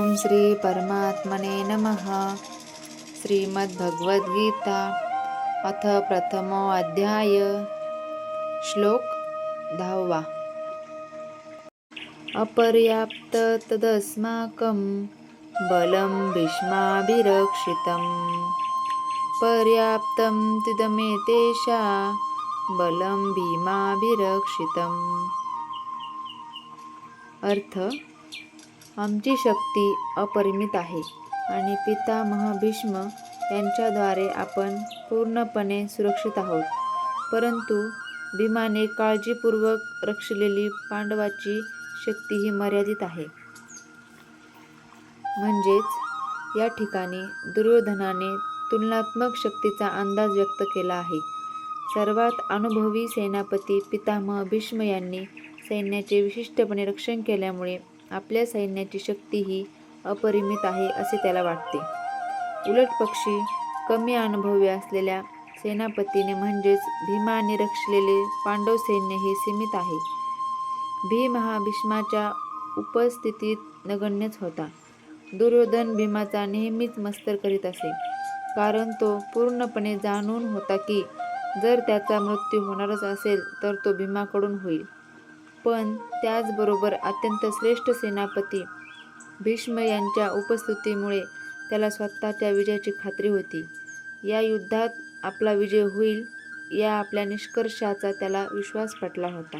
ओम श्री परमात्मने नमः. श्रीमद्भगवद्गीता अथ प्रथमो अध्याय. श्लोक 10. अपर्याप्त तदस्माकं बलं भीष्माभिरक्षितं पर्याप्तं तिदमेतेषा बलं भीमाभिरक्षितम्. अर्थ: आमची शक्ती अपरिमित आहे आणि पितामह भीष्म यांच्याद्वारे आपण पूर्णपणे सुरक्षित आहोत. परंतु भीमाने काळजीपूर्वक रक्षलेली पांडवांची शक्ती ही मर्यादित आहे. म्हणजेच या ठिकाणी दुर्योधनाने तुलनात्मक शक्तीचा अंदाज व्यक्त केला आहे. सर्वात अनुभवी सेनापती पितामह भीष्म यांनी सैन्याचे विशिष्टपणे रक्षण केल्यामुळे आपल्या सैन्याची शक्ती ही अपरिमित आहे असे त्याला वाटते. उलटपक्षी कमी अनुभवी असलेल्या सेनापतीने म्हणजेच भीमाने रक्षलेले पांडव सैन्य हे सीमित आहे. भीम हा भीष्माच्या उपस्थितीत नगण्यच होता. दुर्योधन भीमाचा नेहमीच मत्सर करीत असे, कारण तो पूर्णपणे जाणून होता की जर त्याचा मृत्यू होणारच असेल तर तो भीमाकडून होईल. पण त्याचबरोबर अत्यंत श्रेष्ठ सेनापती भीष्म यांच्या उपस्थितीमुळे त्याला स्वतःच्या विजयाची खात्री होती. या युद्धात आपला विजय होईल या आपल्या निष्कर्षाचा त्याला विश्वास पटला होता.